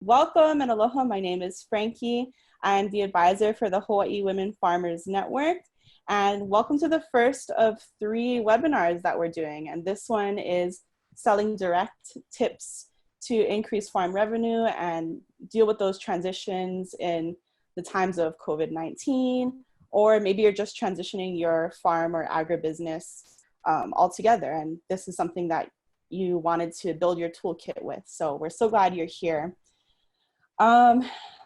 Welcome and aloha. My name is Frankie. I'm the advisor for the Hawai'i Women Farmers Network. And welcome to the first of 3 webinars that we're doing. And this one is selling direct tips to increase farm revenue and deal with those transitions in the times of COVID-19, or maybe you're just transitioning your farm or agribusiness altogether. And this is something that you wanted to build your toolkit with. So we're so glad you're here.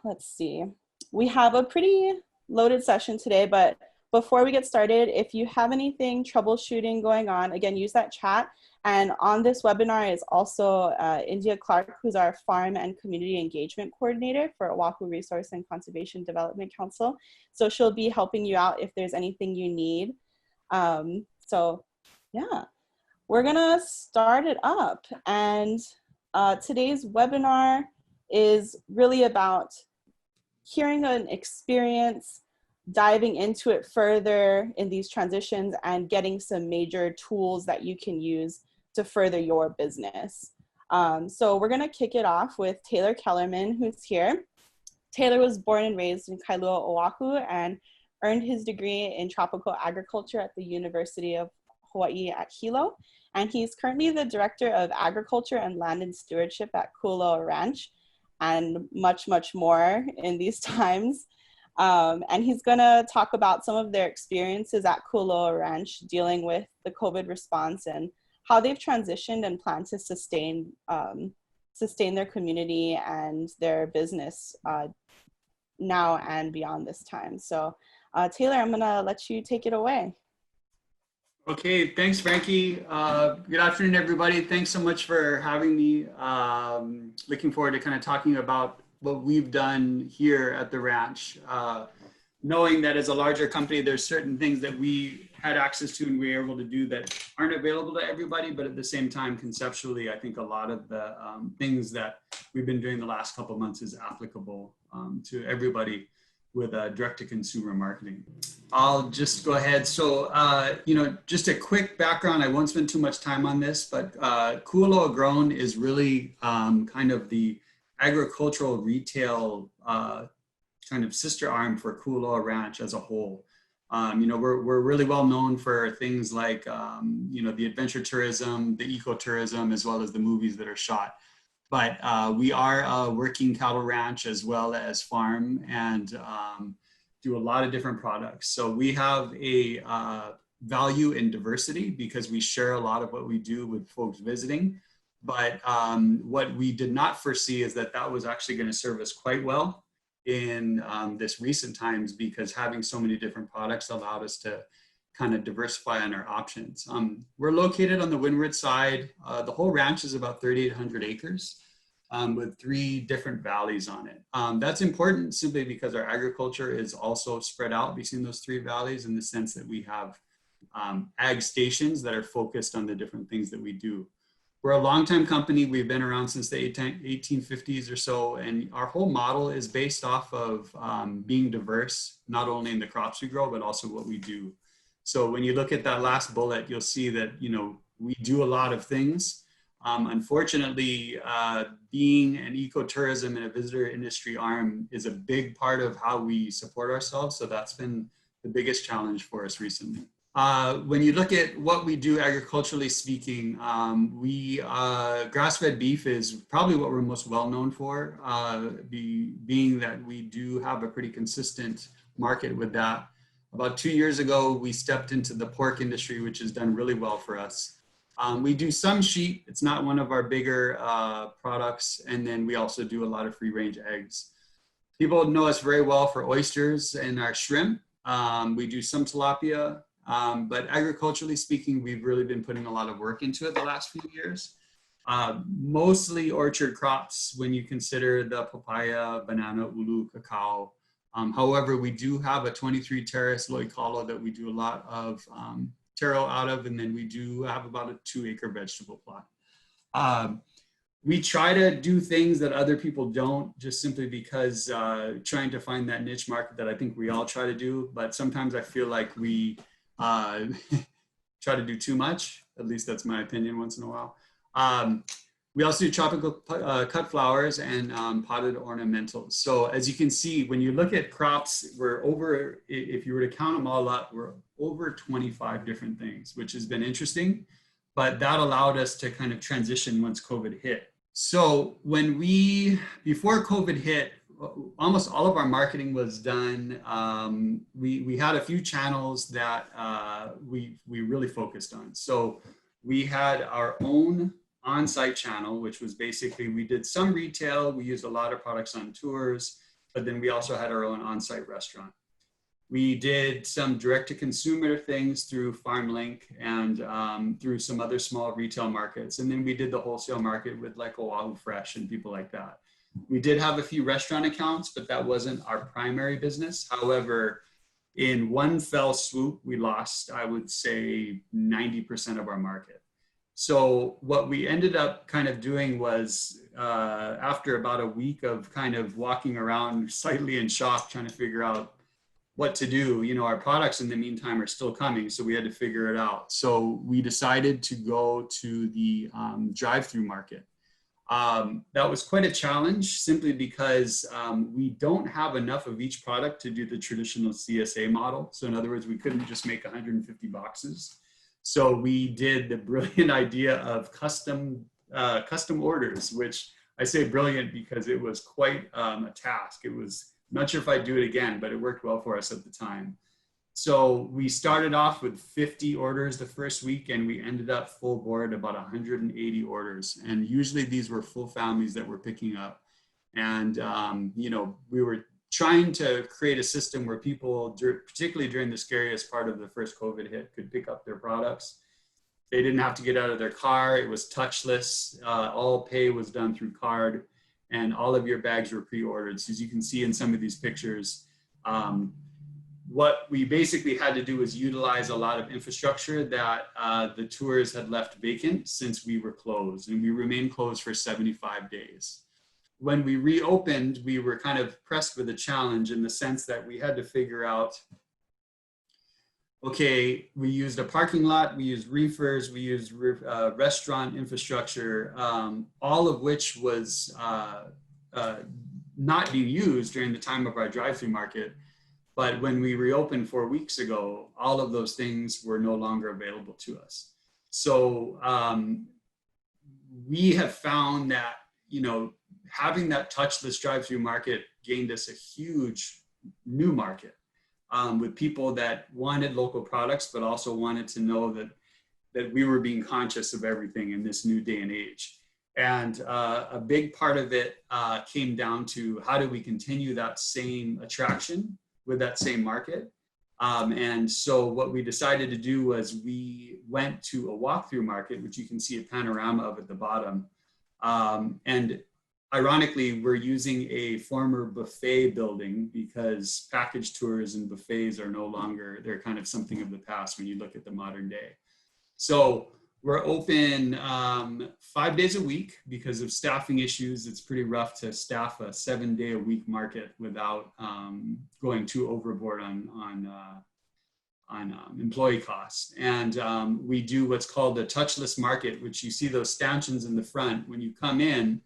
Let's see. We have a pretty loaded session today, but before we get started, if you have anything troubleshooting going on, again, use that chat. And on this webinar is also India Clark, who's our Farm and Community Engagement Coordinator for Oahu Resource and Conservation Development Council. So she'll be helping you out if there's anything you need. So yeah, we're gonna start it up. And today's webinar is really about hearing an experience, diving into it further in these transitions, and getting some major tools that you can use to further your business. So we're gonna kick it off with Taylor Kellerman, who's here. Taylor was born and raised in Kailua, Oahu, and earned his degree in tropical agriculture at the University of Hawaii at Hilo. And he's currently the Director of Agriculture and Land and Stewardship at Kualoa Ranch, and much, much more in these times. And he's gonna talk about some of their experiences at Kualoa Ranch dealing with the COVID response and how they've transitioned and plan to sustain their community and their business now and beyond this time. So Taylor, I'm gonna let you take it away. Okay, thanks, Frankie. Good afternoon, everybody. Thanks so much for having me. Looking forward to kind of talking about what we've done here at the ranch. Knowing that as a larger company, there's certain things that we had access to and we were able to do that aren't available to everybody, but at the same time, conceptually, I think a lot of the things that we've been doing the last couple of months is applicable to everybody with direct-to-consumer marketing. I'll just go ahead. So, just a quick background. I won't spend too much time on this, but Kualoa Grown is really kind of the agricultural retail kind of sister arm for Kualoa Ranch as a whole. We're really well known for things like, the adventure tourism, the ecotourism, as well as the movies that are shot. But we are a working cattle ranch as well as farm, and do a lot of different products. So we have a value in diversity because we share a lot of what we do with folks visiting. But what we did not foresee is that was actually going to serve us quite well in this recent times, because having so many different products allowed us to kind of diversify on our options. We're located on the windward side. The whole ranch is about 3,800 acres with 3 different valleys on it. That's important simply because our agriculture is also spread out between those 3 valleys, in the sense that we have ag stations that are focused on the different things that we do. We're a longtime company. We've been around since the 1850s or so, and our whole model is based off of being diverse, not only in the crops we grow, but also what we do. So when you look at that last bullet, you'll see that, we do a lot of things. Unfortunately, being an ecotourism and a visitor industry arm is a big part of how we support ourselves. So that's been the biggest challenge for us recently. When you look at what we do agriculturally speaking, grass-fed beef is probably what we're most well known for, being that we do have a pretty consistent market with that. About 2 years ago, we stepped into the pork industry, which has done really well for us. We do some sheep. It's not one of our bigger products. And then we also do a lot of free-range eggs. People know us very well for oysters and our shrimp. We do some tilapia. But agriculturally speaking, we've really been putting a lot of work into it the last few years. Mostly orchard crops when you consider the papaya, banana, ulu, cacao. However, we do have a 23 terrace loikalo that we do a lot of taro out of, and then we do have about a 2-acre vegetable plot. We try to do things that other people don't, just simply because trying to find that niche market that I think we all try to do, but sometimes I feel like we try to do too much. At least that's my opinion once in a while. We also do tropical cut flowers and potted ornamentals. So as you can see, when you look at crops, we're over, if you were to count them all up, we're over 25 different things, which has been interesting, but that allowed us to kind of transition once COVID hit. So before COVID hit, almost all of our marketing was done. We had a few channels that we really focused on. So we had our own on-site channel, which was basically, we did some retail, we used a lot of products on tours, but then we also had our own on-site restaurant. We did some direct-to-consumer things through FarmLink and through some other small retail markets. And then we did the wholesale market with like Oahu Fresh and people like that. We did have a few restaurant accounts, but that wasn't our primary business. However, in one fell swoop, we lost, I would say, 90% of our market. So what we ended up kind of doing was, after about a week of kind of walking around slightly in shock, trying to figure out what to do, you know, our products in the meantime are still coming, so we had to figure it out. So we decided to go to the drive-through market. That was quite a challenge simply because we don't have enough of each product to do the traditional CSA model. So in other words, we couldn't just make 150 boxes. So we did the brilliant idea of custom orders, which I say brilliant because it was quite a task. It was, I'm not sure if I'd do it again, but it worked well for us at the time. So we started off with 50 orders the first week, and we ended up full board about 180 orders. And usually these were full families that were picking up. And, you know, we were trying to create a system where people, particularly during the scariest part of the first COVID hit, could pick up their products. They didn't have to get out of their car. It was touchless. All pay was done through card, and all of your bags were pre-ordered. So as you can see in some of these pictures, what we basically had to do was utilize a lot of infrastructure that the tours had left vacant since we were closed, and we remained closed for 75 days. When we reopened, we were kind of pressed with a challenge in the sense that we had to figure out, okay, we used a parking lot, we used reefers, we used restaurant infrastructure, all of which was not being used during the time of our drive-through market. But when we reopened 4 weeks ago, all of those things were no longer available to us. So we have found that, you know, having that touchless drive-through market gained us a huge new market with people that wanted local products, but also wanted to know that we were being conscious of everything in this new day and age. And a big part of it came down to how do we continue that same attraction with that same market. And so what we decided to do was we went to a walkthrough market, which you can see a panorama of at the bottom. And ironically, we're using a former buffet building because package tours and buffets are no longer, they're kind of something of the past when you look at the modern day. So we're open 5 days a week because of staffing issues. It's pretty rough to staff a 7-day-a-week market without going too overboard on employee costs. And we do what's called a touchless market, which you see those stanchions in the front. When you come in,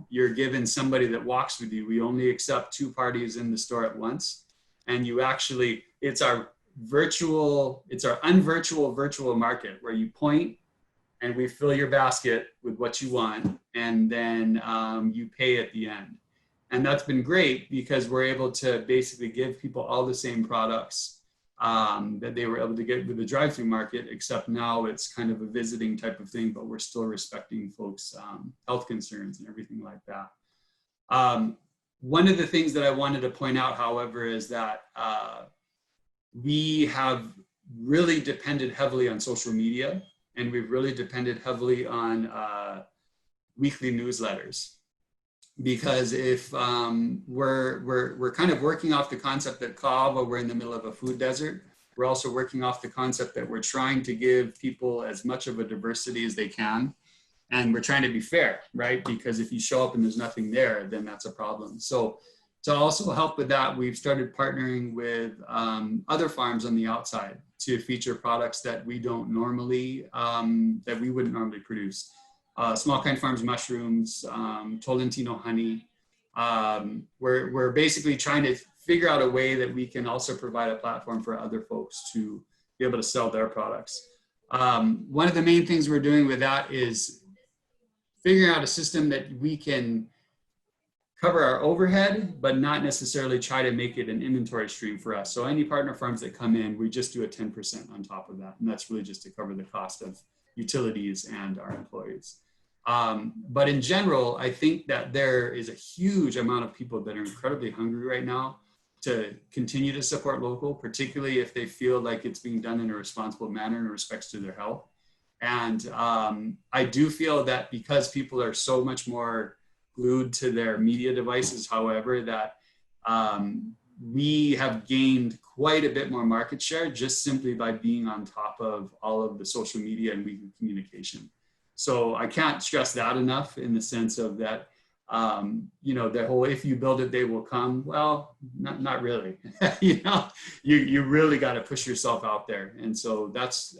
you're given somebody that walks with you. We only accept 2 parties in the store at once. And you actually, it's our unvirtual virtual market where you point and we fill your basket with what you want, and then you pay at the end. And that's been great because we're able to basically give people all the same products that they were able to get with the drive-through market, except now it's kind of a visiting type of thing, but we're still respecting folks' health concerns and everything like that. One of the things that I wanted to point out, however, is that we have really depended heavily on social media, and we've really depended heavily on weekly newsletters. Because if we're kind of working off the concept that Kaava, we're in the middle of a food desert, we're also working off the concept that we're trying to give people as much of a diversity as they can. And we're trying to be fair, right? Because if you show up and there's nothing there, then that's a problem. So to also help with that, we've started partnering with other farms on the outside to feature products that we don't normally, that we wouldn't normally produce. Small Kind Farms mushrooms, Tolentino honey. We're basically trying to figure out a way that we can also provide a platform for other folks to be able to sell their products. One of the main things we're doing with that is figuring out a system that we can cover our overhead, but not necessarily try to make it an inventory stream for us. So any partner farms that come in, we just do a 10% on top of that. And that's really just to cover the cost of utilities and our employees. But in general, I think that there is a huge amount of people that are incredibly hungry right now to continue to support local, particularly if they feel like it's being done in a responsible manner in respects to their health. And I do feel that because people are so much more glued to their media devices, however, that we have gained quite a bit more market share just simply by being on top of all of the social media and weekly communication. So I can't stress that enough in the sense of that, you know, the whole, if you build it, they will come. Well, not really. You know, you really got to push yourself out there. And so that's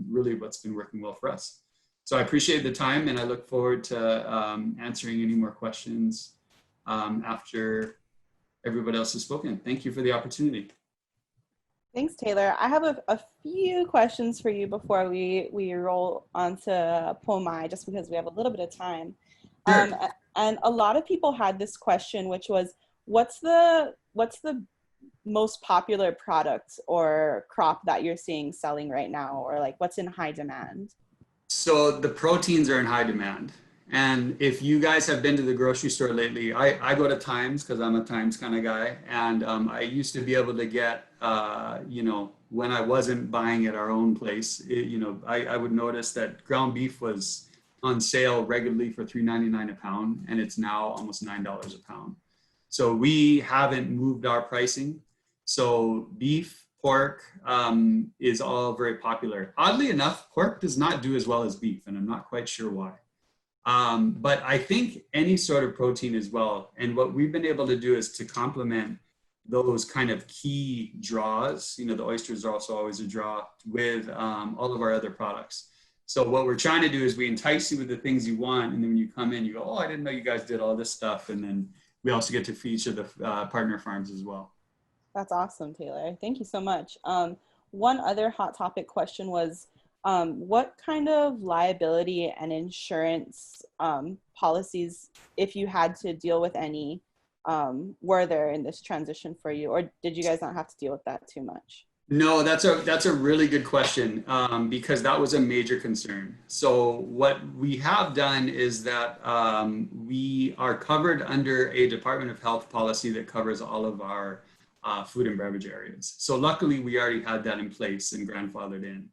really what's been working well for us. So I appreciate the time, and I look forward to answering any more questions after everybody else has spoken. Thank you for the opportunity. Thanks, Taylor. I have a few questions for you before we roll on to Pomai, just because we have a little bit of time. Sure. And a lot of people had this question, which was, what's the most popular product or crop that you're seeing selling right now, or like what's in high demand? So the proteins are in high demand. And if you guys have been to the grocery store lately, I go to Times because I'm a Times kind of guy. And I used to be able to get, you know, when I wasn't buying at our own place, you know, I would notice that ground beef was on sale regularly for $3.99 a pound, and it's now almost $9 a pound. So we haven't moved our pricing. So beef, pork is all very popular. Oddly enough, pork does not do as well as beef, and I'm not quite sure why. But I think any sort of protein as well. And what we've been able to do is to complement those kind of key draws. You know, the oysters are also always a draw with all of our other products. So what we're trying to do is we entice you with the things you want. And then when you come in, you go, oh, I didn't know you guys did all this stuff. And then we also get to feature the partner farms as well. That's awesome, Taylor. Thank you so much. One other hot topic question was, what kind of liability and insurance policies, if you had to deal with any, were there in this transition for you, or did you guys not have to deal with that too much? No, that's a really good question, because that was a major concern. So what we have done is that we are covered under a Department of Health policy that covers all of our food and beverage areas. So luckily we already had that in place and grandfathered in.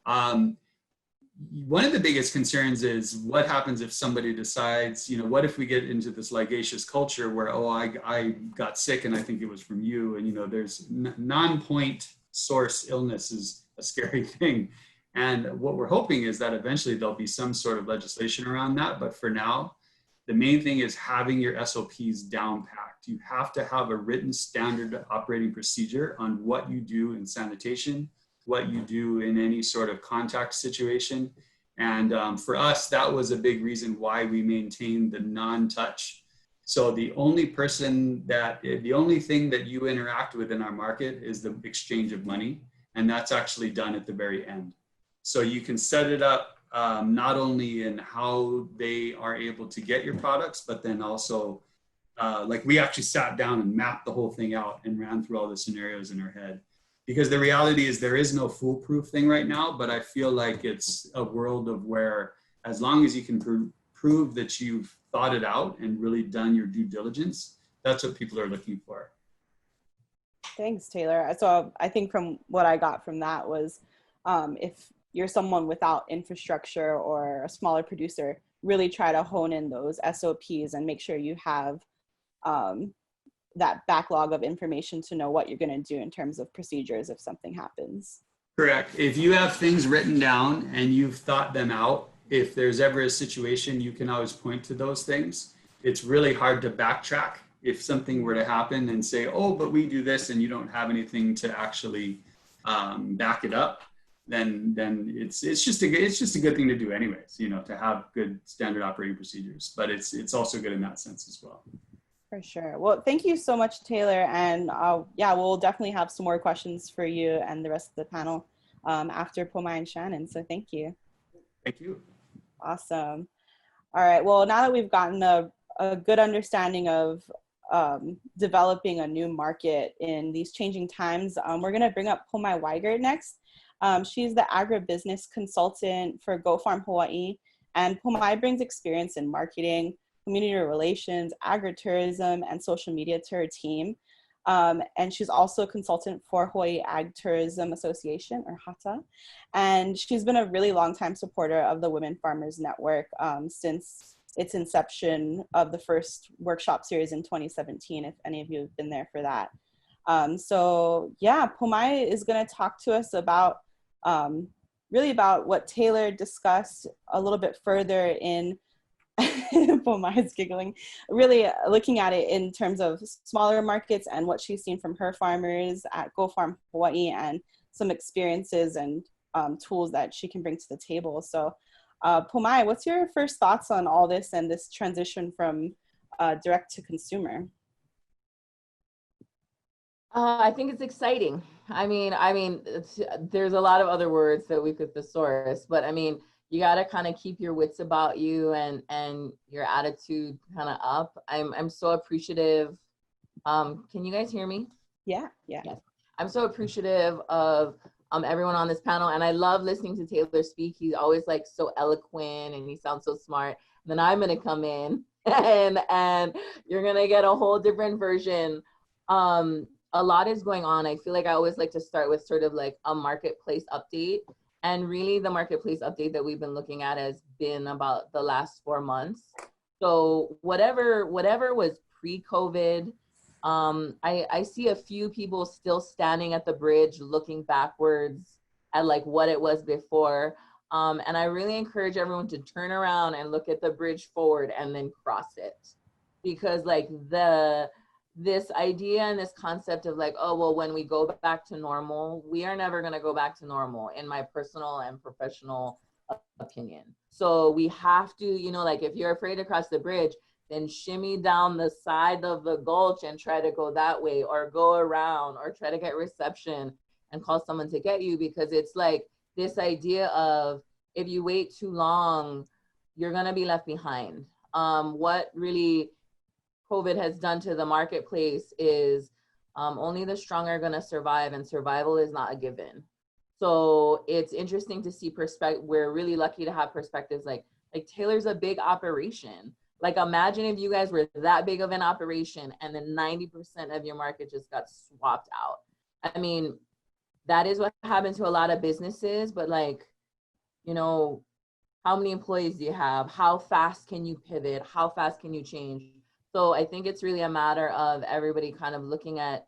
One of the biggest concerns is what happens if somebody decides, you know, what if we get into this ligacious culture where, oh, I got sick and I think it was from you. And, you know, there's non-point source illness is a scary thing. And what we're hoping is that eventually there'll be some sort of legislation around that. But for now, the main thing is having your SOPs down packed. You have to have a written standard operating procedure on what you do in sanitation, what you do in any sort of contact situation. And for us, that was a big reason why we maintained the non-touch. So the only thing that you interact with in our market is the exchange of money. And that's actually done at the very end. So you can set it up not only in how they are able to get your products, but then also like we actually sat down and mapped the whole thing out and ran through all the scenarios in our head. Because the reality is there is no foolproof thing right now, but I feel like it's a world of where as long as you can prove that you've thought it out and really done your due diligence, that's what people are looking for. Thanks, Taylor. So I think from what I got from that was if you're someone without infrastructure or a smaller producer, really try to hone in those SOPs and make sure you have that backlog of information to know what you're going to do in terms of procedures if something happens. Correct. If you have things written down and you've thought them out, if there's ever a situation, you can always point to those things. It's really hard to backtrack if something were to happen and say, oh, but we do this, and you don't have anything to actually back it up. then it's just a good thing to do anyways, you know, to have good standard operating procedures. But it's also good in that sense as well. For sure. Well, thank you so much, Taylor. And yeah, we'll definitely have some more questions for you and the rest of the panel after Pomai and Shannon. So thank you. Thank you. Awesome. All right. Well, now that we've gotten a good understanding of developing a new market in these changing times, we're going to bring up Pomai Weigert next. She's the agribusiness consultant for Go Farm Hawaii, and Pomai brings experience in marketing, community relations, agritourism, and social media to her team. And she's also a consultant for Hawaii Ag Tourism Association, or HATA. And she's been a really long time supporter of the Women Farmers Network since its inception of the first workshop series in 2017, if any of you have been there for that. So yeah, Pomai is gonna talk to us about really about what Taylor discussed a little bit further in Pomai's giggling, really looking at it in terms of smaller markets and what she's seen from her farmers at Go Farm Hawaii and some experiences and tools that she can bring to the table. So Pomai, what's your first thoughts on all this and this transition from direct to consumer? I think it's exciting. I mean, there's a lot of other words that we could thesaurus, but I mean, you got to kind of keep your wits about you and your attitude kind of up. I'm so appreciative. Can you guys hear me? Yeah. Yes. I'm so appreciative of everyone on this panel, and I love listening to Taylor speak. He's always like so eloquent and he sounds so smart. And then I'm gonna come in and you're gonna get a whole different version. A lot is going on. I feel like I always like to start with sort of like a marketplace update. And really the marketplace update that we've been looking at has been about the last 4 months. So whatever was pre-COVID, I see a few people still standing at the bridge looking backwards at like what it was before. And I really encourage everyone to turn around and look at the bridge forward and then cross it. Because like this idea and this concept of like, oh, well, when we go back to normal, we are never going to go back to normal, in my personal and professional opinion. So we have to, you know, like if you're afraid to cross the bridge, then shimmy down the side of the gulch and try to go that way, or go around, or try to get reception and call someone to get you, because it's like this idea of if you wait too long, you're going to be left behind. What really COVID has done to the marketplace is only the strong are going to survive, and survival is not a given. So it's interesting to see perspective. We're really lucky to have perspectives like Taylor's a big operation. Like imagine if you guys were that big of an operation and then 90% of your market just got swapped out. I mean, that is what happened to a lot of businesses, but like, you know, how many employees do you have? How fast can you pivot? How fast can you change? So I think it's really a matter of everybody kind of looking at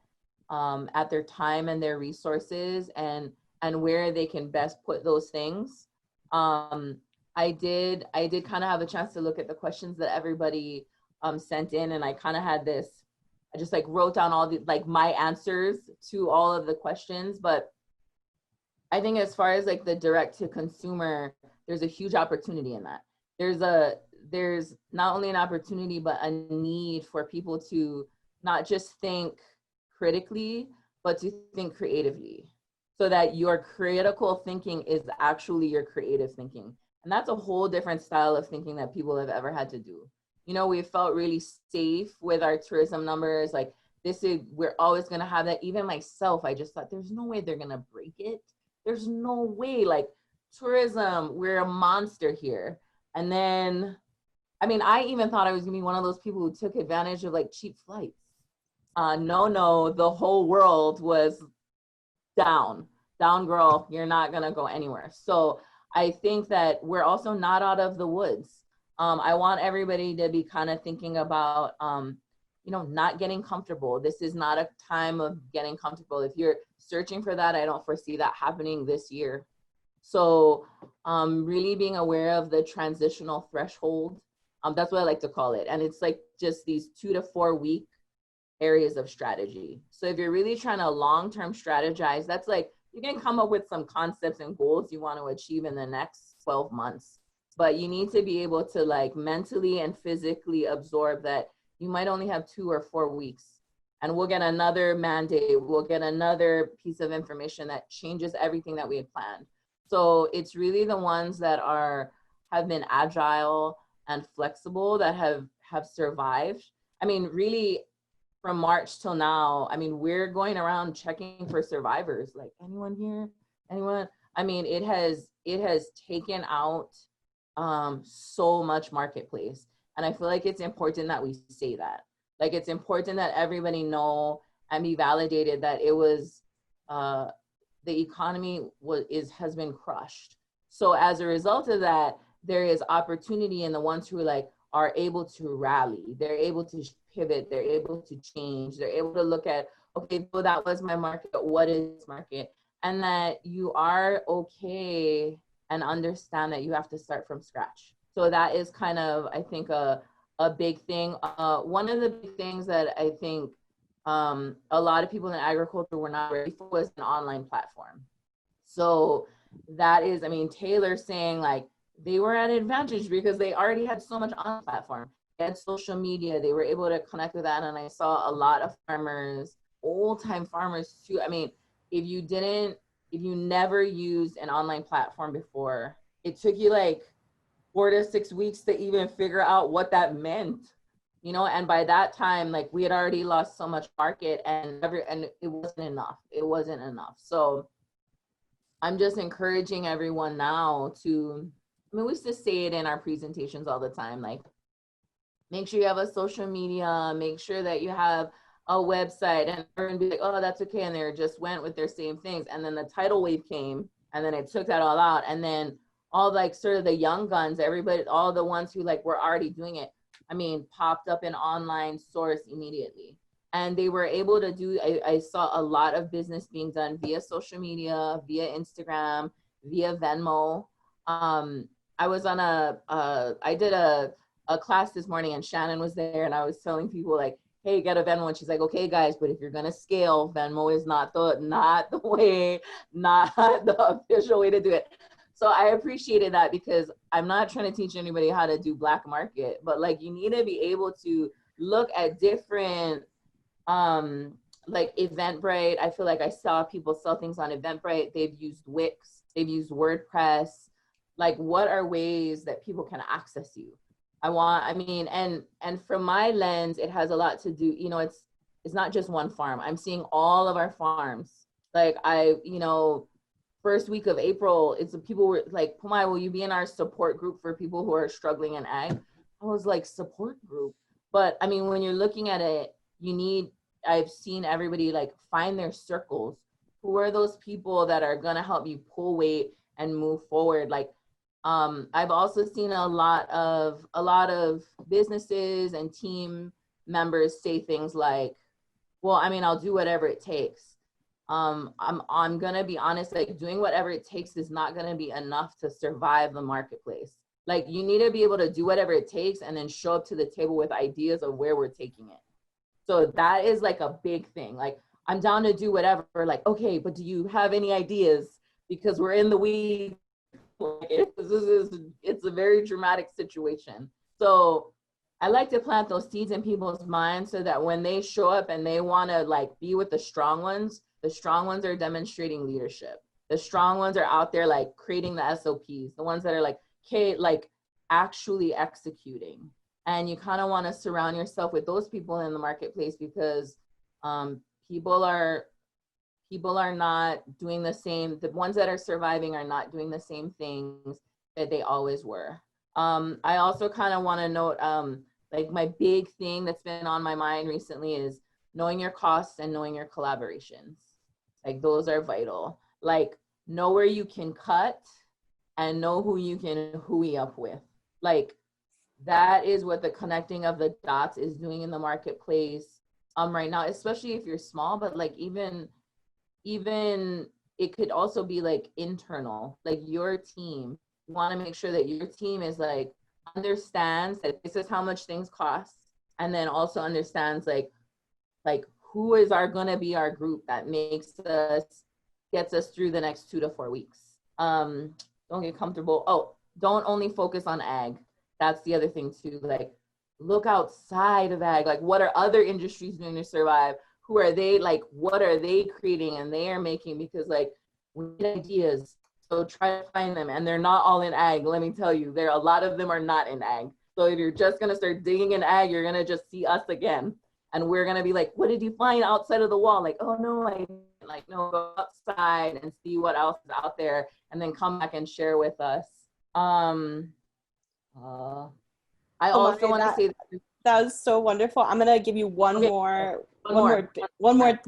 their time and their resources and where they can best put those things. I did kind of have a chance to look at the questions that everybody sent in, and I kind of had this, I just like wrote down all the like my answers to all of the questions. But I think as far as like the direct to consumer, there's a huge opportunity in that. There's not only an opportunity, but a need for people to not just think critically, but to think creatively, so that your critical thinking is actually your creative thinking. And that's a whole different style of thinking that people have ever had to do. You know, we felt really safe with our tourism numbers. Like we're always gonna have that. Even myself, I just thought there's no way they're gonna break it. There's no way, like tourism, we're a monster here. And then, I mean, I even thought I was gonna be one of those people who took advantage of like cheap flights. No, the whole world was down, girl, you're not gonna go anywhere. So I think that we're also not out of the woods. I want everybody to be kind of thinking about, you know, not getting comfortable. This is not a time of getting comfortable. If you're searching for that, I don't foresee that happening this year. So really being aware of the transitional threshold, that's what I like to call it. And it's like just these 2 to 4 week areas of strategy. So if you're really trying to long-term strategize, that's like you can come up with some concepts and goals you want to achieve in the next 12 months. But you need to be able to like mentally and physically absorb that you might only have 2 or 4 weeks. And we'll get another mandate, we'll get another piece of information that changes everything that we had planned. So it's really the ones that have been agile and flexible that have survived. I mean, really, from March till now, I mean, we're going around checking for survivors. Like, anyone here? Anyone? I mean, it has taken out so much marketplace. And I feel like it's important that we say that. Like, it's important that everybody know and be validated that it was, the economy has been crushed. So as a result of that, there is opportunity in the ones who are able to rally. They're able to pivot. They're able to change. They're able to look at, okay, well, that was my market. What is this market? And that you are okay and understand that you have to start from scratch. So that is kind of, I think, a big thing. One of the big things that I think a lot of people in agriculture were not ready for was an online platform. So that is, I mean, Taylor saying like they were at an advantage because they already had so much on the platform. They had social media, they were able to connect with that. And I saw a lot of farmers, old time farmers too. I mean, if you never used an online platform before, it took you like 4 to 6 weeks to even figure out what that meant, you know. And by that time, like, we had already lost so much market, and it wasn't enough. So I'm just encouraging everyone now to, I mean, we used to say it in our presentations all the time, like, make sure you have a social media, make sure that you have a website, and everyone be like, oh, that's okay. And they just went with their same things. And then the tidal wave came, and then it took that all out. And then all like sort of the young guns, everybody, all the ones who like were already doing it, I mean, popped up an online source immediately. And they were able to do, I saw a lot of business being done via social media, via Instagram, via Venmo. I was on I did a class this morning, and Shannon was there, and I was telling people like, hey, get a Venmo. And she's like, okay, guys, but if you're gonna scale, Venmo is not the official way to do it. So I appreciated that, because I'm not trying to teach anybody how to do black market, but like, you need to be able to look at different, like Eventbrite. I feel like I saw people sell things on Eventbrite. They've used Wix, they've used WordPress. Like, what are ways that people can access you? And from my lens, it has a lot to do, you know, it's not just one farm. I'm seeing all of our farms. Like, first week of April, people were like, Pomai, will you be in our support group for people who are struggling in ag? I was like, support group? But I mean, when you're looking at it, I've seen everybody like find their circles. Who are those people that are gonna help you pull weight and move forward? Like, I've also seen a lot of businesses and team members say things like, well, I mean, I'll do whatever it takes. I'm gonna be honest, like, doing whatever it takes is not gonna be enough to survive the marketplace. Like, you need to be able to do whatever it takes and then show up to the table with ideas of where we're taking it. So that is like a big thing. Like, I'm down to do whatever, like, okay, but do you have any ideas? Because we're in the weeds. It's a very dramatic situation. So I like to plant those seeds in people's minds so that when they show up and they want to like be with the strong ones are demonstrating leadership. The strong ones are out there like creating the SOPs, the ones that are like, okay, like actually executing. And you kind of want to surround yourself with those people in the marketplace, because people are not doing the same. The ones that are surviving are not doing the same things that they always were. I also kind of want to note, like, my big thing that's been on my mind recently is knowing your costs and knowing your collaborations. Like, those are vital. Like, know where you can cut and know who you can hooey up with. Like, that is what the connecting of the dots is doing in the marketplace right now, especially if you're small, but like even it could also be like internal, like your team. You want to make sure that your team is like, understands that this is how much things cost, and then also understands like who is going to be our group that makes us gets us through the next 2 to 4 weeks. Don't get comfortable. Oh, don't only focus on ag. That's the other thing too. Like, look outside of ag. Like, what are other industries doing to survive? Who are they? Like, what are they creating and they are making? Because like, we need ideas. So try to find them. And they're not all in ag. Let me tell you, a lot of them are not in ag. So if you're just gonna start digging in ag, you're gonna just see us again. And we're gonna be like, what did you find outside of the wall? Like, oh no, no, go outside and see what else is out there, and then come back and share with us. I also want to say that was so wonderful. I'm gonna give you one more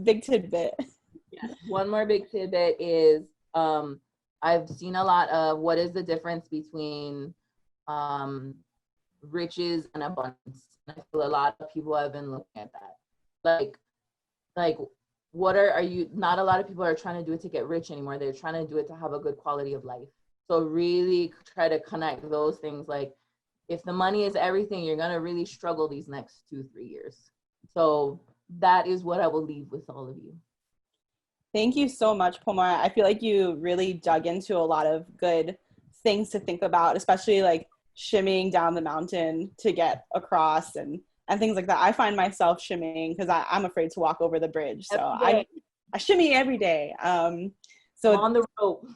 big tidbit. Yes, one more big tidbit is I've seen a lot of what is the difference between riches and abundance. I feel a lot of people have been looking at that. Like what are you, not a lot of people are trying to do it to get rich anymore. They're trying to do it to have a good quality of life. So really try to connect those things. Like, if the money is everything, you're gonna really struggle these next 2-3 years. So that is what I will leave with all of you. Thank you so much, Pomar. I feel like you really dug into a lot of good things to think about, especially like shimmying down the mountain to get across and things like that. I find myself shimmying because I'm afraid to walk over the bridge. So I shimmy every day. So on the rope.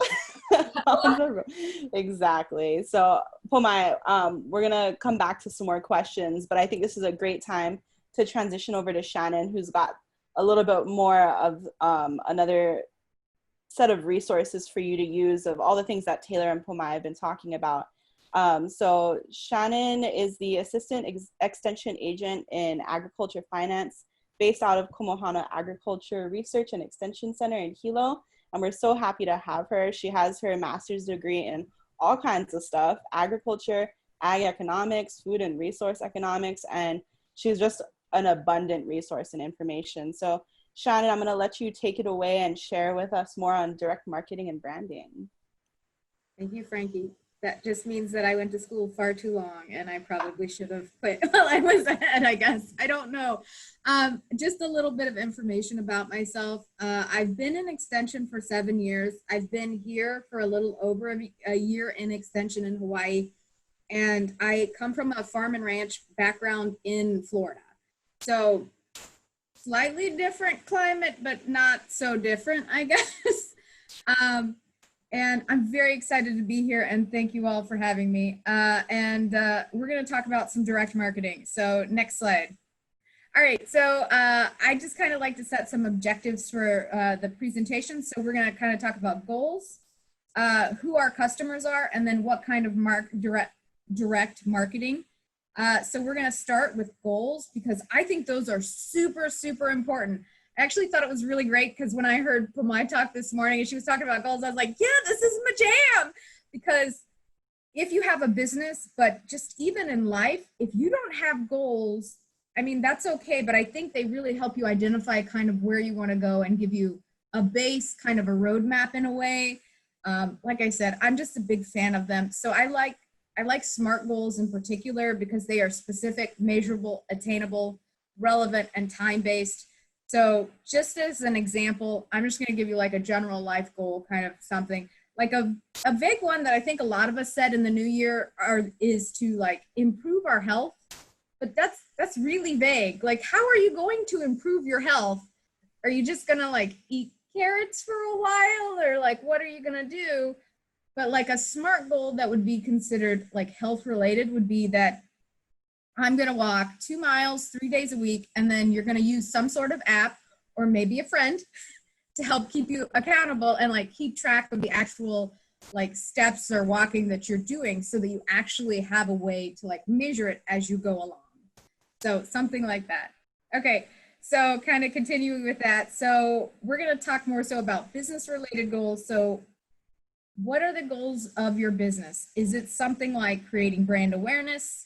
on the rope. Exactly. So Pomai, we're gonna come back to some more questions, but I think this is a great time to transition over to Shannon, who's got a little bit more of another set of resources for you to use of all the things that Taylor and Pomai have been talking about. So Shannon is the Assistant Extension Agent in Agriculture Finance based out of Komohana Agriculture Research and Extension Center in Hilo. And we're so happy to have her. She has her master's degree in all kinds of stuff: agriculture, ag economics, food and resource economics, and she's just an abundant resource and information. So Shannon, I'm going to let you take it away and share with us more on direct marketing and branding. Thank you, Frankie. That just means that I went to school far too long, and I probably should have quit while I was ahead, I guess. I don't know. Just a little bit of information about myself. I've been in extension for 7 years. I've been here for a little over a year in extension in Hawaii, and I come from a farm and ranch background in Florida. So slightly different climate, but not so different, I guess. And I'm very excited to be here, and thank you all for having me. We're going to talk about some direct marketing. So next slide. All right, so I just kind of like to set some objectives for the presentation. So we're going to kind of talk about goals, who our customers are, and then what kind of direct marketing. So we're going to start with goals, because I think those are super, super important. I actually thought it was really great because when I heard Pomai talk this morning and she was talking about goals, I was like, yeah, this is my jam. Because if you have a business, but just even in life, if you don't have goals, I mean, that's okay, but I think they really help you identify kind of where you want to go and give you a base, kind of a roadmap in a way. Like I said, I'm just a big fan of them. So I like SMART goals in particular because they are specific, measurable, attainable, relevant, and time-based. So just as an example, I'm just going to give you like a general life goal, kind of something like a vague one that I think a lot of us said in the new year is to like improve our health. But that's really vague. Like, how are you going to improve your health? Are you just going to like eat carrots for a while, or like, what are you going to do? But like a SMART goal that would be considered like health related would be that I'm going to walk 2 miles 3 days a week, and then you're going to use some sort of app or maybe a friend to help keep you accountable and like keep track of the actual like steps or walking that you're doing, so that you actually have a way to like measure it as you go along. So something like that. Okay, so kind of continuing with that. So we're going to talk more so about business related goals. So what are the goals of your business? Is it something like creating brand awareness?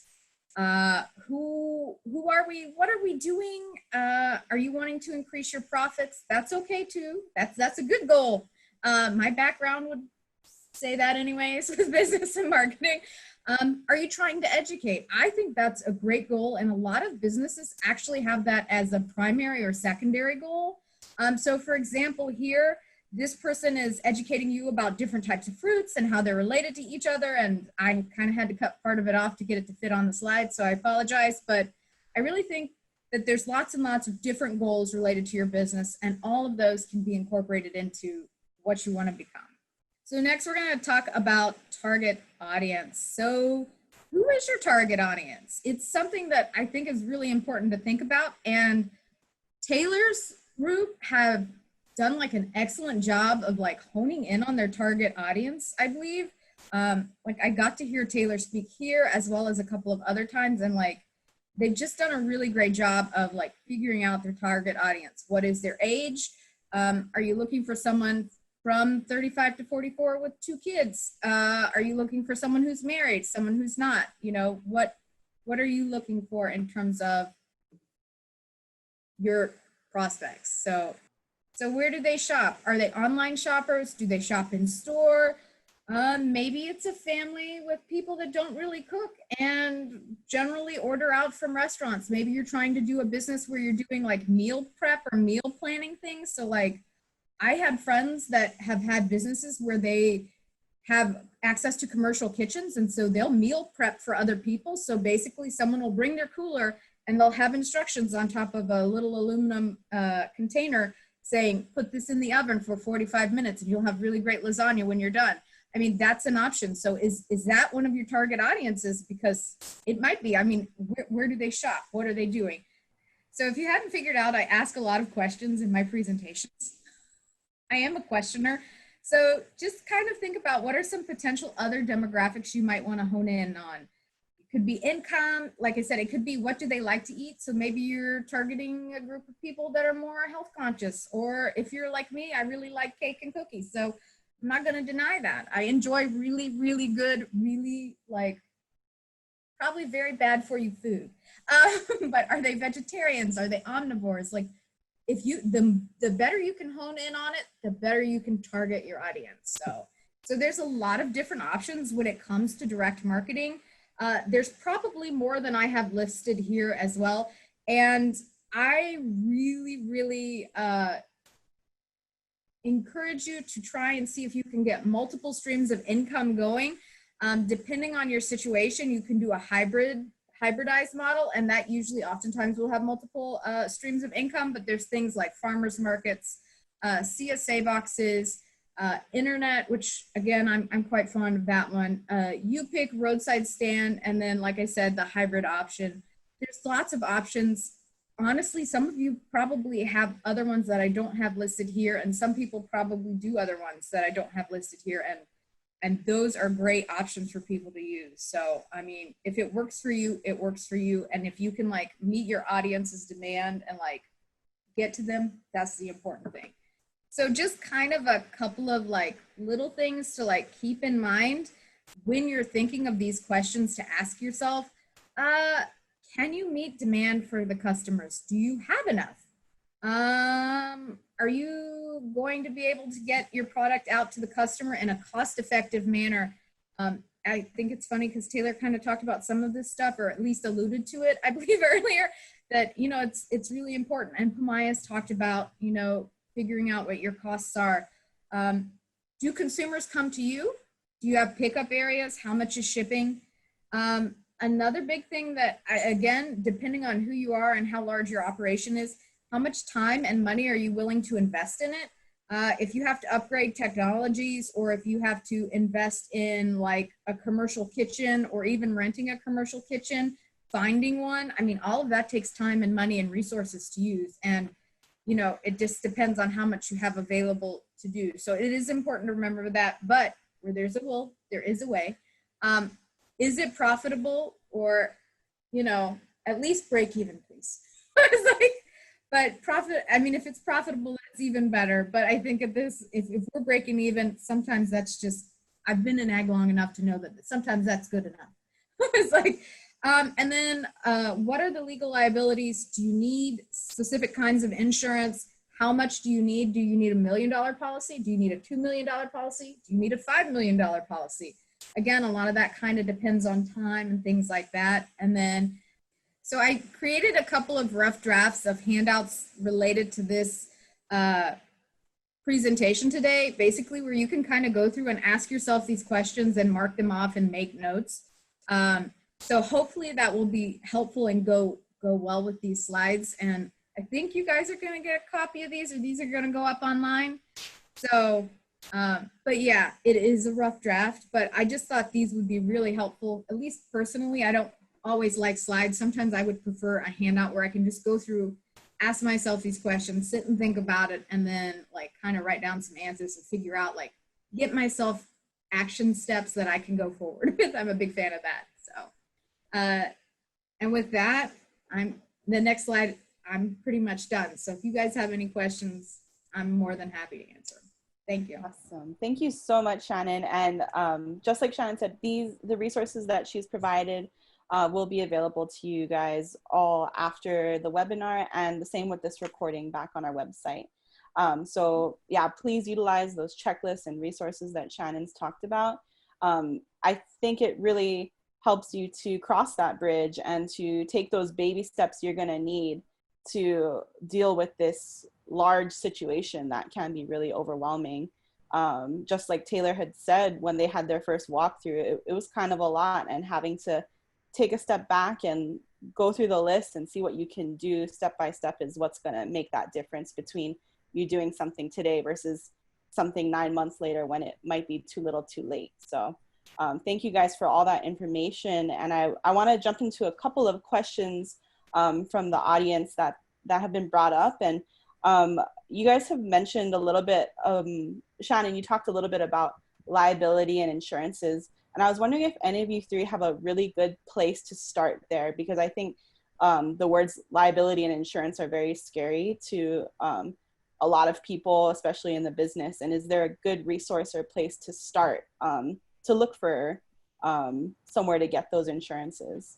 Who are we? What are we doing? Are you wanting to increase your profits? That's okay too. That's a good goal. My background would say that anyways with business and marketing. Are you trying to educate? I think that's a great goal, and a lot of businesses actually have that as a primary or secondary goal. So for example, here this person is educating you about different types of fruits and how they're related to each other. And I kind of had to cut part of it off to get it to fit on the slide. So I apologize, but I really think that there's lots and lots of different goals related to your business, and all of those can be incorporated into what you want to become. So next we're going to talk about target audience. So who is your target audience? It's something that I think is really important to think about, and Taylor's group have done like an excellent job of like honing in on their target audience, I believe. Like I got to hear Taylor speak here as well as a couple of other times, and like they've just done a really great job of like figuring out their target audience. What is their age? Are you looking for someone from 35 to 44 with 2 kids? Are you looking for someone who's married, someone who's not? You know, what are you looking for in terms of your prospects? So where do they shop? Are they online shoppers? Do they shop in store? Maybe it's a family with people that don't really cook and generally order out from restaurants. Maybe you're trying to do a business where you're doing like meal prep or meal planning things. So like I had friends that have had businesses where they have access to commercial kitchens, and so they'll meal prep for other people. So basically someone will bring their cooler and they'll have instructions on top of a little aluminum container saying, put this in the oven for 45 minutes and you'll have really great lasagna when you're done. I mean, that's an option. So is that one of your target audiences? Because it might be. I mean, where do they shop? What are they doing? So if you hadn't figured out, I ask a lot of questions in my presentations. I am a questioner. So just kind of think about what are some potential other demographics you might want to hone in on. It could be income. Like I said, it could be what do they like to eat. So maybe you're targeting a group of people that are more health conscious. Or if you're like me, I really like cake and cookies. So I'm not going to deny that. I enjoy really, really good, really like probably very bad for you food. But are they vegetarians? Are they omnivores? Like if you, the better you can hone in on it, the better you can target your audience. So there's a lot of different options when it comes to direct marketing. There's probably more than I have listed here as well. And I really, really, encourage you to try and see if you can get multiple streams of income going. Depending on your situation, you can do a hybridized model, and that usually oftentimes will have multiple streams of income, but there's things like farmers markets, CSA boxes, internet, which again, I'm quite fond of that one. You pick roadside stand, and then like I said, the hybrid option. There's lots of options. Honestly, some of you probably have other ones that I don't have listed here, and some people probably do other ones that I don't have listed here, and those are great options for people to use. So, I mean, if it works for you, it works for you, and if you can like meet your audience's demand and like get to them, that's the important thing. So just kind of a couple of like little things to like keep in mind when you're thinking of these questions to ask yourself. Can you meet demand for the customers? Do you have enough? Are you going to be able to get your product out to the customer in a cost-effective manner? I think it's funny because Taylor kind of talked about some of this stuff, or at least alluded to it, I believe earlier, that, you know, it's really important. And Pamaya's talked about, you know, figuring out what your costs are. Do consumers come to you? Do you have pickup areas? How much is shipping? Another big thing that, again, depending on who you are and how large your operation is, how much time and money are you willing to invest in it? If you have to upgrade technologies, or if you have to invest in like a commercial kitchen, or even renting a commercial kitchen, finding one, I mean, all of that takes time and money and resources to use. And, you know, it just depends on how much you have available to do. So it is important to remember that, but where there's a will, there is a way. Is it profitable, or, you know, at least break even, please? But profit, I mean, if it's profitable, it's even better. But I think at this, if we're breaking even, sometimes that's just, I've been in ag long enough to know that sometimes that's good enough. It's like, and then what are the legal liabilities? Do you need specific kinds of insurance? How much do you need? Do you need $1 million policy? Do you need a $2 million policy? Do you need a $5 million policy? Again, a lot of that kind of depends on time and things like that. And then, so I created a couple of rough drafts of handouts related to this presentation today, basically where you can kind of go through and ask yourself these questions and mark them off and make notes. So hopefully that will be helpful and go well with these slides. And I think you guys are going to get a copy of these, or these are going to go up online. So, but yeah, it is a rough draft, but I just thought these would be really helpful. At least personally, I don't always like slides. Sometimes I would prefer a handout where I can just go through, ask myself these questions, sit and think about it, and then like kind of write down some answers and figure out, like, get myself action steps that I can go forward with. I'm a big fan of that. So, and with that, the next slide, I'm pretty much done. So if you guys have any questions, I'm more than happy to answer. Thank you. Awesome. Thank you so much, Shannon. And just like Shannon said, the resources that she's provided will be available to you guys all after the webinar, and the same with this recording back on our website. So yeah, please utilize those checklists and resources that Shannon's talked about. I think it really helps you to cross that bridge and to take those baby steps you're going to need to deal with this large situation that can be really overwhelming. Just like Taylor had said, when they had their first walkthrough, it was kind of a lot, and having to take a step back and go through the list and see what you can do step by step is what's going to make that difference between you doing something today versus something 9 months later when it might be too little too late. So thank you guys for all that information. And I want to jump into a couple of questions from the audience that have been brought up. And you guys have mentioned a little bit, Shannon, you talked a little bit about liability and insurances. And I was wondering if any of you three have a really good place to start there, because I think the words liability and insurance are very scary to a lot of people, especially in the business. And is there a good resource or place to start to look for somewhere to get those insurances?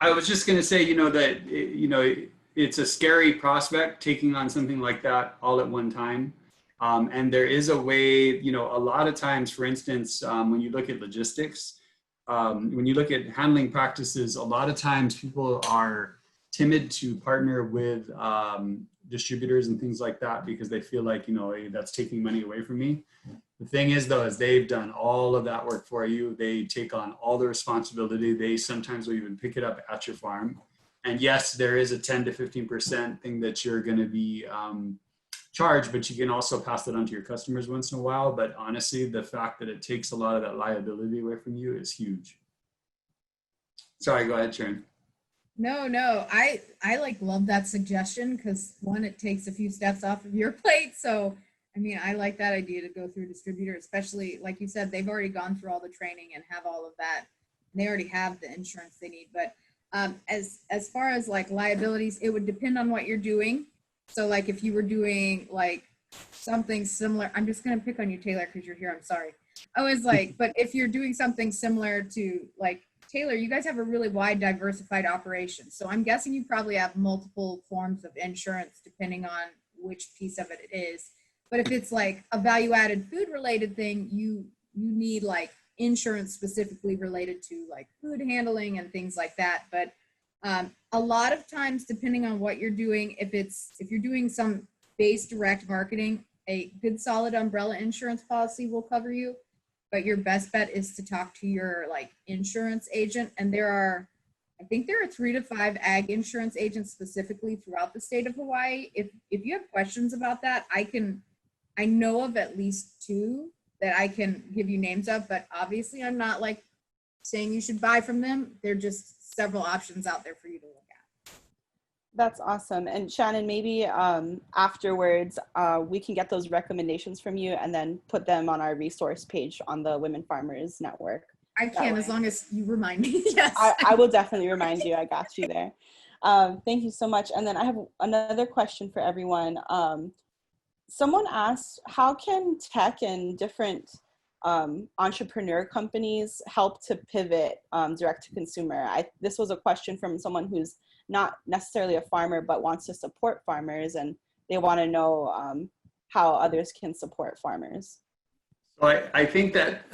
I was just going to say, that, it's a scary prospect taking on something like that all at one time. And there is a way, a lot of times, for instance, when you look at logistics, when you look at handling practices, a lot of times people are timid to partner with distributors and things like that because they feel like, hey, that's taking money away from me. The thing is, though, is they've done all of that work for you. They take on all the responsibility. They sometimes will even pick it up at your farm. And yes, there is a 10 to 15% thing that you're going to be charged, but you can also pass that on to your customers once in a while. But honestly, the fact that it takes a lot of that liability away from you is huge. Sorry, go ahead, Sharon. No, I like love that suggestion, because one, it takes a few steps off of your plate. So, I mean, I like that idea to go through a distributor, especially like you said, they've already gone through all the training and have all of that. They already have the insurance they need. But as far as like liabilities, it would depend on what you're doing. So like if you were doing like something similar, I'm just going to pick on you, Taylor, because you're here. I'm sorry. I was like, but if you're doing something similar to like Taylor, you guys have a really wide diversified operation. So I'm guessing you probably have multiple forms of insurance depending on which piece of it is. But if it's like a value added food related thing, you need like insurance specifically related to like food handling and things like that. But a lot of times, depending on what you're doing, if you're doing some base direct marketing, a good solid umbrella insurance policy will cover you. But your best bet is to talk to your like insurance agent. And I think there are 3 to 5 ag insurance agents specifically throughout the state of Hawaii. If you have questions about that, I know of at least 2 that I can give you names of, but obviously I'm not like saying you should buy from them. They're just several options out there for you to look at. That's awesome. And Shannon, maybe afterwards, we can get those recommendations from you and then put them on our resource page on the Women Farmers Network. I can, as long as you remind me. Yes. I will definitely remind you. I got you there. Thank you so much. And then I have another question for everyone. Someone asked, how can tech and different entrepreneur companies help to pivot direct to consumer? This was a question from someone who's not necessarily a farmer, but wants to support farmers, and they want to know how others can support farmers. So I think that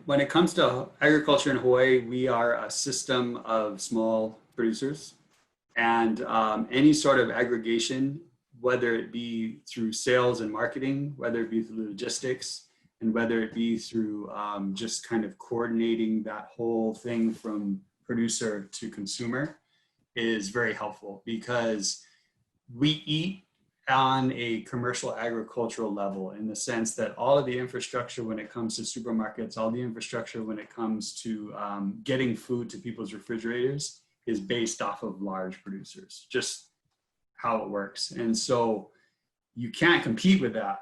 when it comes to agriculture in Hawaii, we are a system of small producers, and any sort of aggregation whether it be through sales and marketing, whether it be through logistics, and whether it be through just kind of coordinating that whole thing from producer to consumer, is very helpful, because we eat on a commercial agricultural level, in the sense that all of the infrastructure when it comes to supermarkets, all the infrastructure when it comes to getting food to people's refrigerators is based off of large producers, just how it works. And so you can't compete with that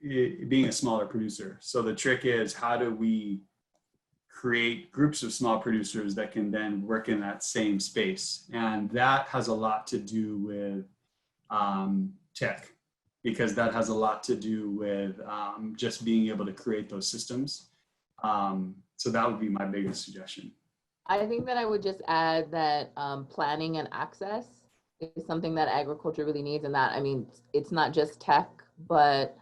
being a smaller producer. So the trick is, how do we create groups of small producers that can then work in that same space? And that has a lot to do with tech, because that has a lot to do with just being able to create those systems. So that would be my biggest suggestion. I think that I would just add that planning and access is something that agriculture really needs. And that, I mean, it's not just tech, but,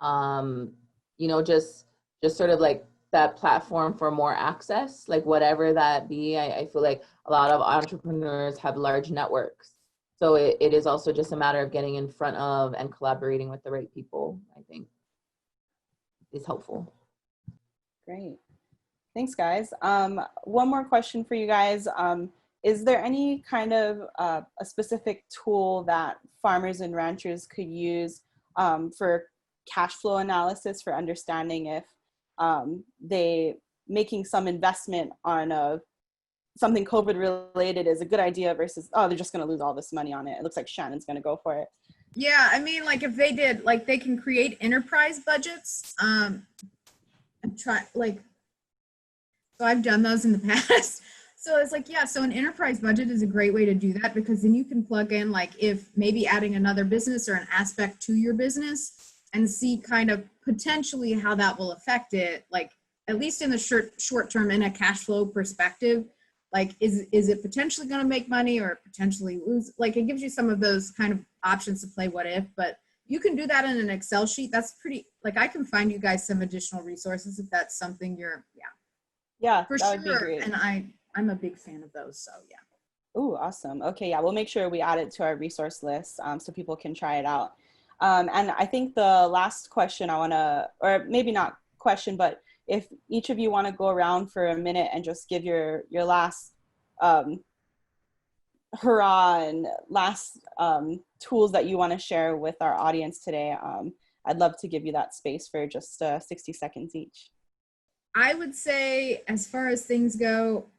you know, just sort of like that platform for more access, like whatever that be. I feel like a lot of entrepreneurs have large networks. So it is also just a matter of getting in front of and collaborating with the right people, I think, is helpful. Great. Thanks, guys. One more question for you guys. Is there any kind of a specific tool that farmers and ranchers could use for cash flow analysis, for understanding if they making some investment on something COVID related is a good idea versus, oh, they're just going to lose all this money on it. It looks like Shannon's going to go for it. Yeah, I mean, like if they did, like they can create enterprise budgets. And try, like, so I've done those in the past. So it's like, yeah, so an enterprise budget is a great way to do that, because then you can plug in, like, if maybe adding another business or an aspect to your business, and see kind of potentially how that will affect it, like at least in the short term, in a cash flow perspective. Like, is it potentially going to make money or potentially lose? Like, it gives you some of those kind of options to play what if, but you can do that in an Excel sheet. That's pretty, like, I can find you guys some additional resources if that's something you're, Yeah, for that would sure. be great. And I'm a big fan of those, so yeah. Oh, awesome. Okay, yeah, we'll make sure we add it to our resource list so people can try it out. And I think the last question I want to, or maybe not question, but if each of you want to go around for a minute and just give your last hurrah and last tools that you want to share with our audience today, I'd love to give you that space for just 60 seconds each. I would say, as far as things go,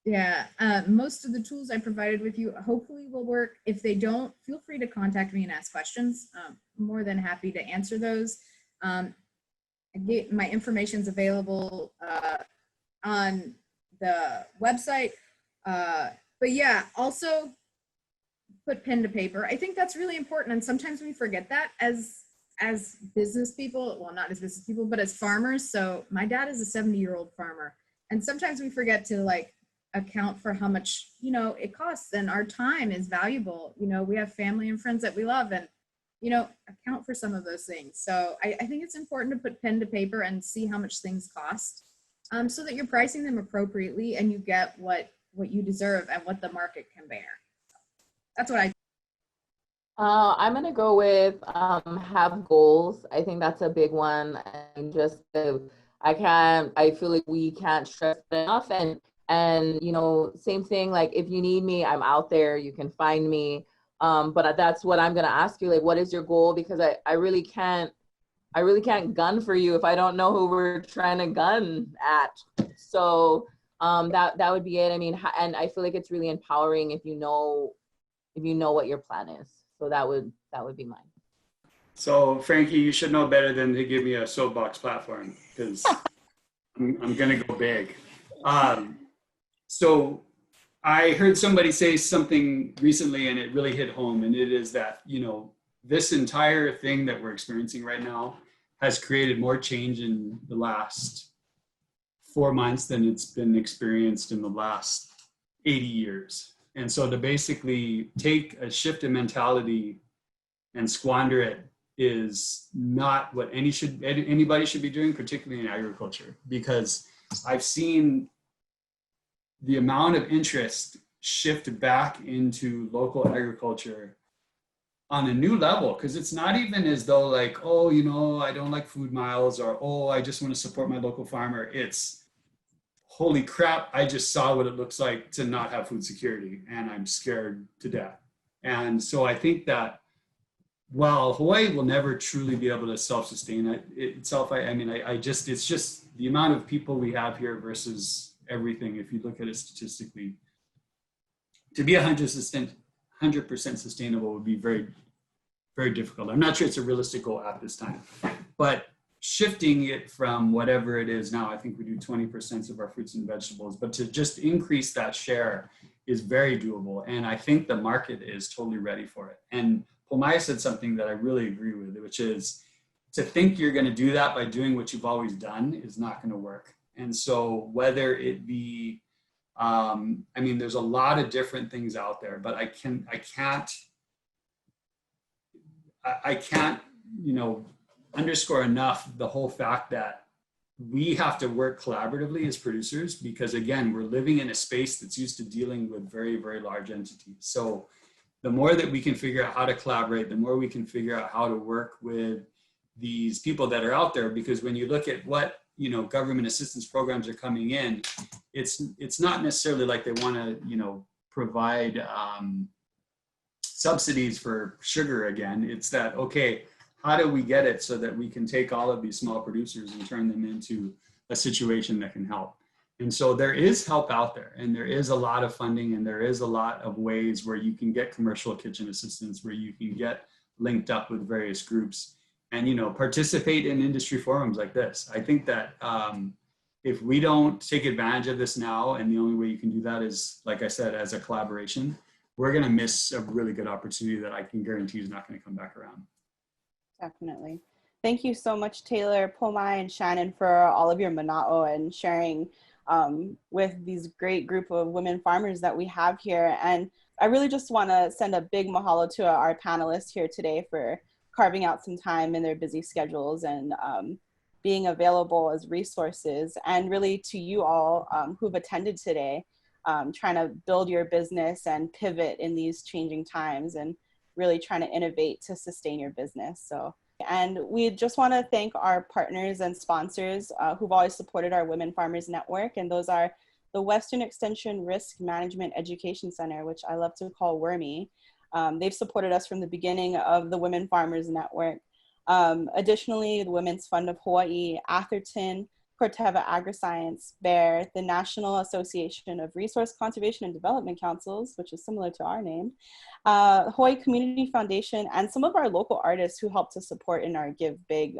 yeah, most of the tools I provided with you hopefully will work. If they don't, feel free to contact me and ask questions. I'm more than happy to answer those. My information's available on the website. But yeah, also put pen to paper. I think that's really important. And sometimes we forget that as business people, well, not as business people, but as farmers. So my dad is a 70-year-old farmer. And sometimes we forget to, like, account for how much, you know, it costs, and our time is valuable. You know, we have family and friends that we love, and, you know, account for some of those things. So I think it's important to put pen to paper and see how much things cost, so that you're pricing them appropriately and you get what you deserve and what the market can bear. That's what I'm gonna go with have goals. I think that's a big one. And just I feel like we can't stress it enough. And you know, same thing, like if you need me, I'm out there, you can find me. But that's what I'm gonna ask you, like, what is your goal? Because I really can't gun for you if I don't know who we're trying to gun at. So that would be it. I mean, and I feel like it's really empowering if you know what your plan is. So that would be mine. So Frankie, you should know better than to give me a soapbox platform, because I'm gonna go big. So I heard somebody say something recently, and it really hit home, and it is that, you know, this entire thing that we're experiencing right now has created more change in the last 4 months than it's been experienced in the last 80 years. And so to basically take a shift in mentality and squander it is not what anybody should be doing, particularly in agriculture, because I've seen the amount of interest shift back into local agriculture on a new level, because it's not even as though like, oh, you know, I don't like food miles, or oh, I just want to support my local farmer. It's holy crap, I just saw what it looks like to not have food security, and I'm scared to death. And so I think that while Hawaii will never truly be able to self-sustain itself, I mean, it's just the amount of people we have here versus everything. If you look at it statistically, to be 100% sustainable would be very, very difficult. I'm not sure it's a realistic goal at this time, but shifting it from whatever it is now, I think we do 20% of our fruits and vegetables, but to just increase that share is very doable. And I think the market is totally ready for it. And Pomaya said something that I really agree with, which is to think you're going to do that by doing what you've always done is not going to work. And so whether it be, I mean, there's a lot of different things out there, but I can't, you know, underscore enough the whole fact that we have to work collaboratively as producers, because again, we're living in a space that's used to dealing with very, very large entities. So the more that we can figure out how to collaborate, the more we can figure out how to work with these people that are out there. Because when you look at what, you know, government assistance programs are coming in, it's not necessarily like they want to, you know, provide subsidies for sugar again. It's that, okay, how do we get it so that we can take all of these small producers and turn them into a situation that can help? And so there is help out there, and there is a lot of funding, and there is a lot of ways where you can get commercial kitchen assistance, where you can get linked up with various groups and, you know, participate in industry forums like this. I think that if we don't take advantage of this now, and the only way you can do that is, like I said, as a collaboration, we're going to miss a really good opportunity that I can guarantee is not going to come back around. Definitely. Thank you so much, Taylor, Pomai, and Shannon for all of your mana'o and sharing with these great group of women farmers that we have here. And I really just want to send a big mahalo to our panelists here today for carving out some time in their busy schedules and being available as resources, and really to you all who've attended today, trying to build your business and pivot in these changing times and really trying to innovate to sustain your business. So, and we just want to thank our partners and sponsors who've always supported our Women Farmers Network. And those are the Western Extension Risk Management Education Center, which I love to call WORMI. They've supported us from the beginning of the Women Farmers Network. Additionally, the Women's Fund of Hawaii, Atherton, Corteva AgriScience, BEAR, the National Association of Resource Conservation and Development Councils, which is similar to our name, Hawaii Community Foundation, and some of our local artists who helped to support in our Give Big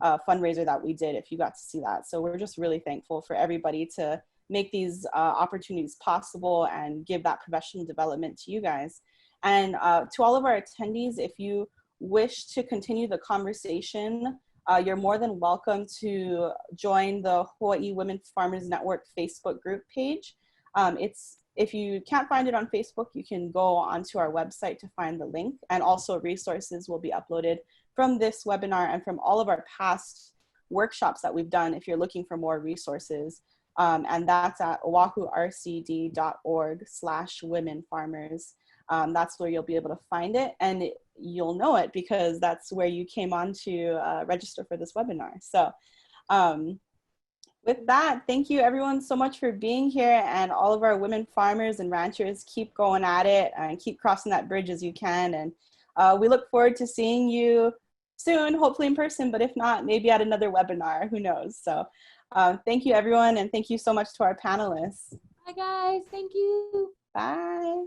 fundraiser that we did, if you got to see that. So we're just really thankful for everybody to make these opportunities possible and give that professional development to you guys. And to all of our attendees, if you wish to continue the conversation, you're more than welcome to join the Hawaii Women Farmers Network Facebook group page. If you can't find it on Facebook, you can go onto our website to find the link, and also resources will be uploaded from this webinar and from all of our past workshops that we've done if you're looking for more resources. And that's at oahuRCD.org/womenfarmers. That's where you'll be able to find it, and you'll know it because that's where you came on to register for this webinar. So with that, thank you everyone so much for being here, and all of our women farmers and ranchers, keep going at it and keep crossing that bridge as you can. And we look forward to seeing you soon, hopefully in person, but if not, maybe at another webinar, who knows. So thank you everyone, and thank you so much to our panelists. Bye guys, thank you. Bye.